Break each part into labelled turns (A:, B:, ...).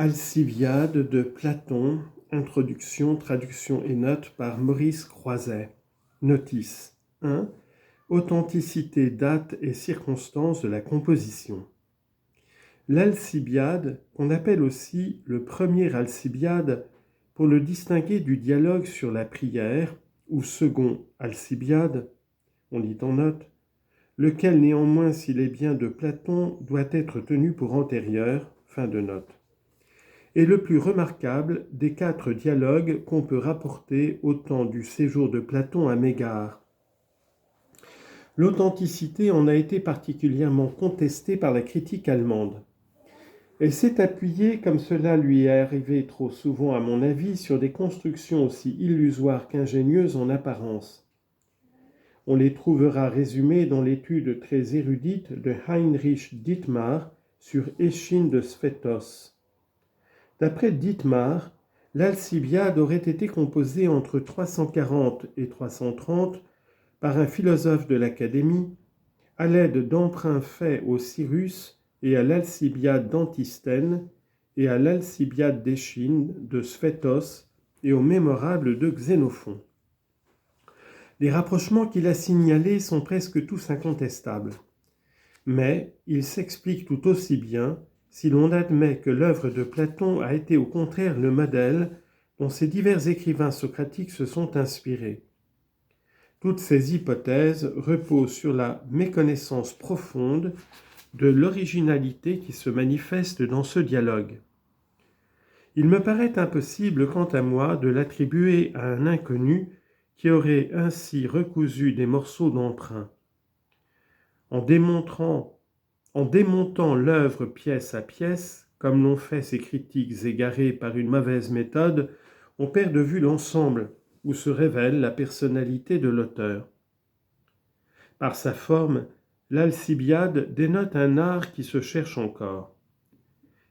A: Alcibiade de Platon, introduction, traduction et notes par Maurice Croiset. Notice 1. Authenticité, date et circonstances de la composition. L'Alcibiade, qu'on appelle aussi le premier Alcibiade, pour le distinguer du dialogue sur la prière, ou second Alcibiade, on lit en note, lequel néanmoins, s'il est bien de Platon, doit être tenu pour antérieur, fin de note, est le plus remarquable des 4 dialogues qu'on peut rapporter au temps du séjour de Platon à Mégare. L'authenticité en a été particulièrement contestée par la critique allemande. Elle s'est appuyée, comme cela lui est arrivé trop souvent à mon avis, sur des constructions aussi illusoires qu'ingénieuses en apparence. On les trouvera résumées dans l'étude très érudite de Heinrich Dittmar sur Eschine de Sphétos. D'après Dittmar, l'Alcibiade aurait été composée entre 340 et 330 par un philosophe de l'Académie, à l'aide d'emprunts faits au Cyrus et à l'Alcibiade d'Antisthène et à l'Alcibiade d'Échine de Sphétos et au mémorable de Xénophon. Les rapprochements qu'il a signalés sont presque tous incontestables, mais ils s'expliquent tout aussi bien si l'on admet que l'œuvre de Platon a été au contraire le modèle dont ces divers écrivains socratiques se sont inspirés. Toutes ces hypothèses reposent sur la méconnaissance profonde de l'originalité qui se manifeste dans ce dialogue. Il me paraît impossible, quant à moi, de l'attribuer à un inconnu qui aurait ainsi recousu des morceaux d'emprunt. En démontant l'œuvre pièce à pièce, comme l'ont fait ces critiques égarés par une mauvaise méthode, on perd de vue l'ensemble où se révèle la personnalité de l'auteur. Par sa forme, l'Alcibiade dénote un art qui se cherche encore.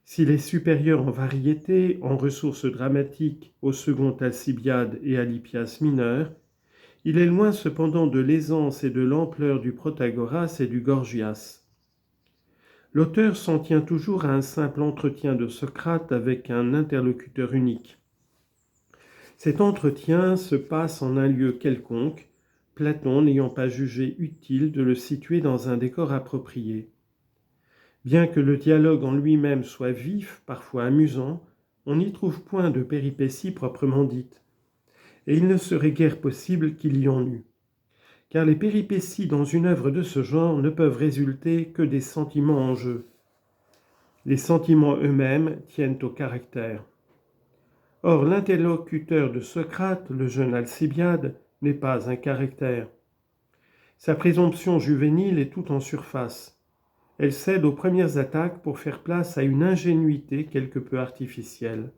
A: S'il est supérieur en variété, en ressources dramatiques au second Alcibiade et à l'Hippias mineur, il est loin cependant de l'aisance et de l'ampleur du Protagoras et du Gorgias. L'auteur s'en tient toujours à un simple entretien de Socrate avec un interlocuteur unique. Cet entretien se passe en un lieu quelconque, Platon n'ayant pas jugé utile de le situer dans un décor approprié. Bien que le dialogue en lui-même soit vif, parfois amusant, on n'y trouve point de péripéties proprement dites. Et il ne serait guère possible qu'il y en eût. Car les péripéties dans une œuvre de ce genre ne peuvent résulter que des sentiments en jeu. Les sentiments eux-mêmes tiennent au caractère. Or, l'interlocuteur de Socrate, le jeune Alcibiade, n'est pas un caractère. Sa présomption juvénile est tout en surface. Elle cède aux premières attaques pour faire place à une ingénuité quelque peu artificielle.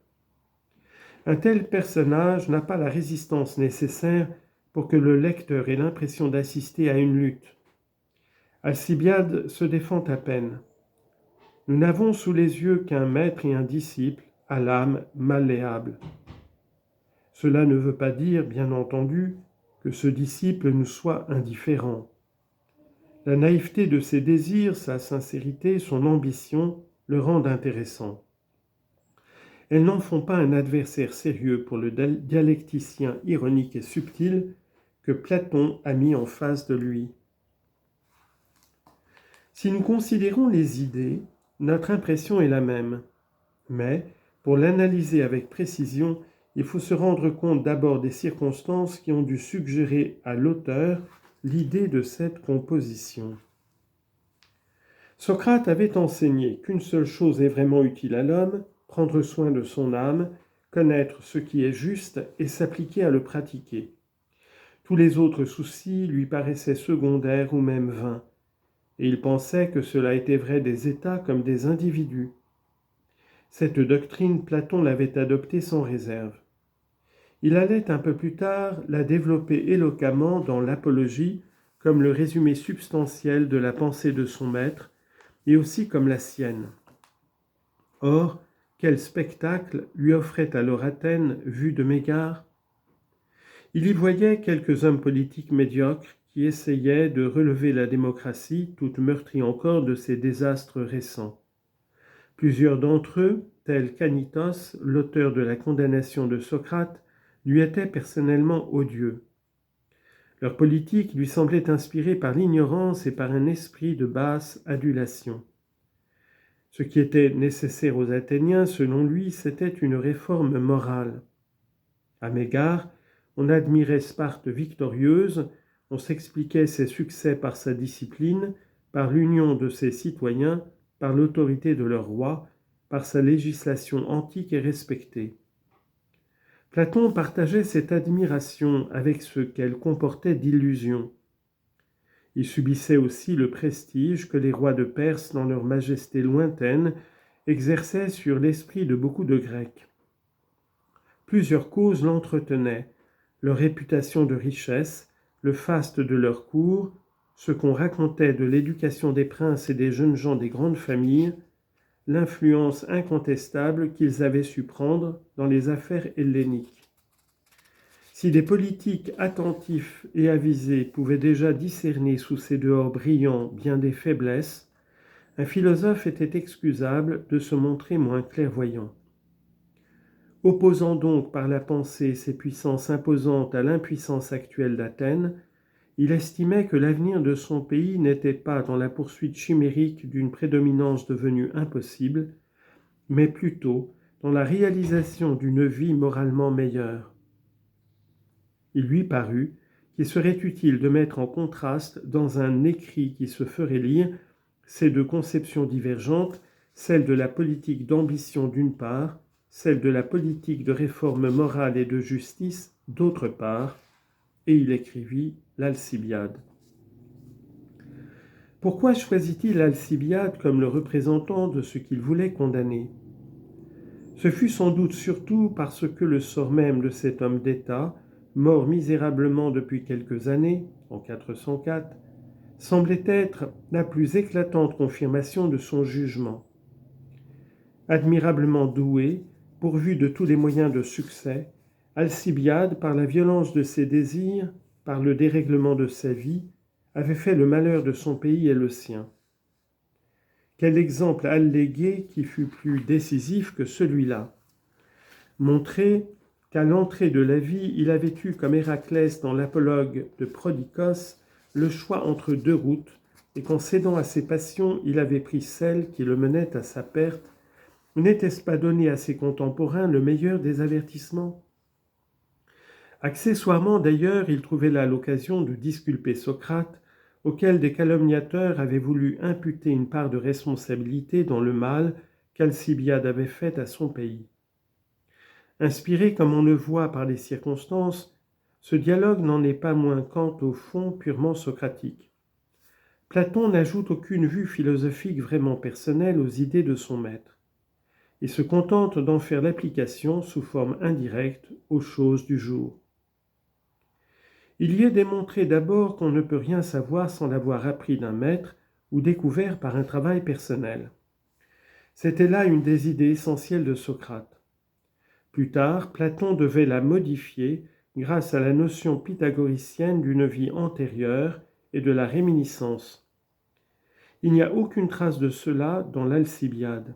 A: Un tel personnage n'a pas la résistance nécessaire pour que le lecteur ait l'impression d'assister à une lutte. Alcibiade se défend à peine. Nous n'avons sous les yeux qu'un maître et un disciple à l'âme malléable. Cela ne veut pas dire, bien entendu, que ce disciple nous soit indifférent. La naïveté de ses désirs, sa sincérité, son ambition le rendent intéressant. Elles n'en font pas un adversaire sérieux pour le dialecticien ironique et subtil que Platon a mis en face de lui. Si nous considérons les idées, notre impression est la même. Mais, pour l'analyser avec précision, il faut se rendre compte d'abord des circonstances qui ont dû suggérer à l'auteur l'idée de cette composition. Socrate avait enseigné qu'une seule chose est vraiment utile à l'homme, prendre soin de son âme, connaître ce qui est juste et s'appliquer à le pratiquer. Tous les autres soucis lui paraissaient secondaires ou même vains, et il pensait que cela était vrai des États comme des individus. Cette doctrine, Platon l'avait adoptée sans réserve. Il allait un peu plus tard la développer éloquemment dans l'Apologie comme le résumé substantiel de la pensée de son maître et aussi comme la sienne. Or, quel spectacle lui offrait alors Athènes vue de Mégare ? Il y voyait quelques hommes politiques médiocres qui essayaient de relever la démocratie, toute meurtrie encore de ses désastres récents. Plusieurs d'entre eux, tel qu'Anitos, l'auteur de la condamnation de Socrate, lui étaient personnellement odieux. Leur politique lui semblait inspirée par l'ignorance et par un esprit de basse adulation. Ce qui était nécessaire aux Athéniens, selon lui, c'était une réforme morale. À Mégare, on admirait Sparte victorieuse, on s'expliquait ses succès par sa discipline, par l'union de ses citoyens, par l'autorité de leur roi, par sa législation antique et respectée. Platon partageait cette admiration avec ce qu'elle comportait d'illusions. Il subissait aussi le prestige que les rois de Perse, dans leur majesté lointaine, exerçaient sur l'esprit de beaucoup de Grecs. Plusieurs causes l'entretenaient, leur réputation de richesse, le faste de leur cour, ce qu'on racontait de l'éducation des princes et des jeunes gens des grandes familles, l'influence incontestable qu'ils avaient su prendre dans les affaires helléniques. Si des politiques attentifs et avisés pouvaient déjà discerner sous ces dehors brillants bien des faiblesses, un philosophe était excusable de se montrer moins clairvoyant. Opposant donc par la pensée ces puissances imposantes à l'impuissance actuelle d'Athènes, il estimait que l'avenir de son pays n'était pas dans la poursuite chimérique d'une prédominance devenue impossible, mais plutôt dans la réalisation d'une vie moralement meilleure. Il lui parut qu'il serait utile de mettre en contraste dans un écrit qui se ferait lire ces deux conceptions divergentes, celle de la politique d'ambition d'une part, celle de la politique de réforme morale et de justice d'autre part, et il écrivit l'Alcibiade. Pourquoi choisit-il l'Alcibiade comme le représentant de ce qu'il voulait condamner ? Ce fut sans doute surtout parce que le sort même de cet homme d'État, mort misérablement depuis quelques années, en 404, semblait être la plus éclatante confirmation de son jugement. Admirablement doué, pourvu de tous les moyens de succès, Alcibiade, par la violence de ses désirs, par le dérèglement de sa vie, avait fait le malheur de son pays et le sien. Quel exemple allégué qui fut plus décisif que celui-là. Montrer qu'à l'entrée de la vie, il avait eu, comme Héraclès dans l'apologue de Prodicos, le choix entre deux routes, et qu'en cédant à ses passions, il avait pris celle qui le menait à sa perte. N'était-ce pas donner à ses contemporains le meilleur des avertissements ? Accessoirement d'ailleurs, il trouvait là l'occasion de disculper Socrate, auquel des calomniateurs avaient voulu imputer une part de responsabilité dans le mal qu'Alcibiade avait fait à son pays. Inspiré comme on le voit par les circonstances, ce dialogue n'en est pas moins quant au fond purement socratique. Platon n'ajoute aucune vue philosophique vraiment personnelle aux idées de son maître. Il se contente d'en faire l'application sous forme indirecte aux choses du jour. Il y est démontré d'abord qu'on ne peut rien savoir sans l'avoir appris d'un maître ou découvert par un travail personnel. C'était là une des idées essentielles de Socrate. Plus tard, Platon devait la modifier grâce à la notion pythagoricienne d'une vie antérieure et de la réminiscence. Il n'y a aucune trace de cela dans l'Alcibiade.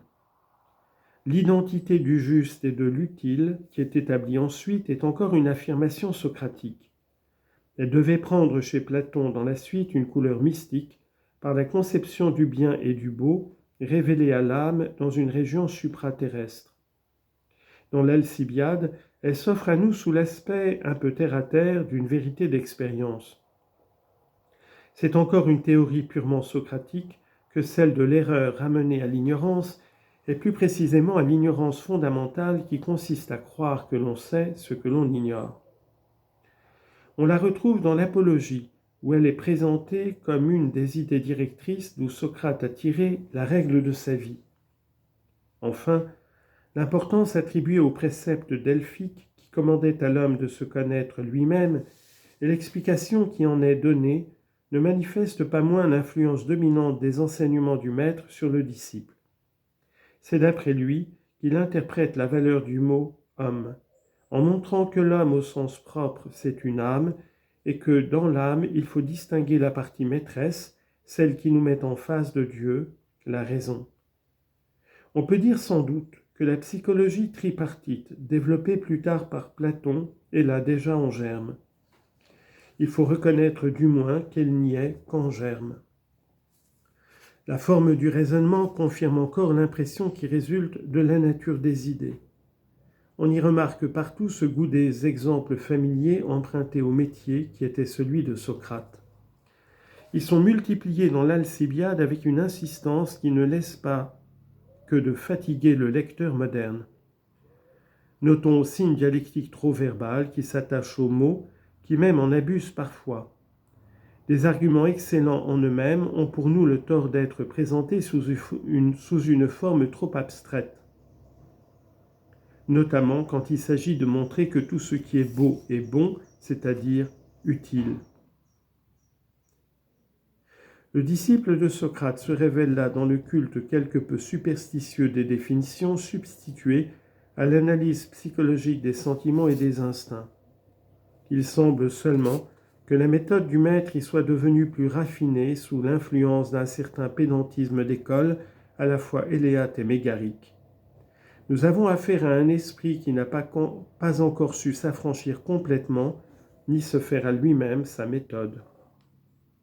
A: L'identité du juste et de l'utile, qui est établie ensuite, est encore une affirmation socratique. Elle devait prendre chez Platon dans la suite une couleur mystique par la conception du bien et du beau révélée à l'âme dans une région supraterrestre. Dans l'Alcibiade, elle s'offre à nous sous l'aspect un peu terre-à-terre d'une vérité d'expérience. C'est encore une théorie purement socratique que celle de l'erreur ramenée à l'ignorance, et plus précisément à l'ignorance fondamentale qui consiste à croire que l'on sait ce que l'on ignore. On la retrouve dans l'Apologie, où elle est présentée comme une des idées directrices d'où Socrate a tiré la règle de sa vie. Enfin, l'importance attribuée au précepte delphique qui commandait à l'homme de se connaître lui-même et l'explication qui en est donnée ne manifestent pas moins l'influence dominante des enseignements du maître sur le disciple. C'est d'après lui qu'il interprète la valeur du mot « homme », en montrant que l'homme au sens propre, c'est une âme, et que dans l'âme, il faut distinguer la partie maîtresse, celle qui nous met en face de Dieu, la raison. On peut dire sans doute que la psychologie tripartite, développée plus tard par Platon, est là déjà en germe. Il faut reconnaître du moins qu'elle n'y est qu'en germe. La forme du raisonnement confirme encore l'impression qui résulte de la nature des idées. On y remarque partout ce goût des exemples familiers empruntés au métier qui était celui de Socrate. Ils sont multipliés dans l'Alcibiade avec une insistance qui ne laisse pas que de fatiguer le lecteur moderne. Notons aussi une dialectique trop verbale qui s'attache aux mots, qui même en abuse parfois. Des arguments excellents en eux-mêmes ont pour nous le tort d'être présentés sous une forme trop abstraite, notamment quand il s'agit de montrer que tout ce qui est beau est bon, c'est-à-dire utile. Le disciple de Socrate se révèle là dans le culte quelque peu superstitieux des définitions substituées à l'analyse psychologique des sentiments et des instincts. Il semble seulement que la méthode du maître y soit devenue plus raffinée sous l'influence d'un certain pédantisme d'école à la fois éléate et mégarique. Nous avons affaire à un esprit qui n'a pas encore su s'affranchir complètement, ni se faire à lui-même sa méthode.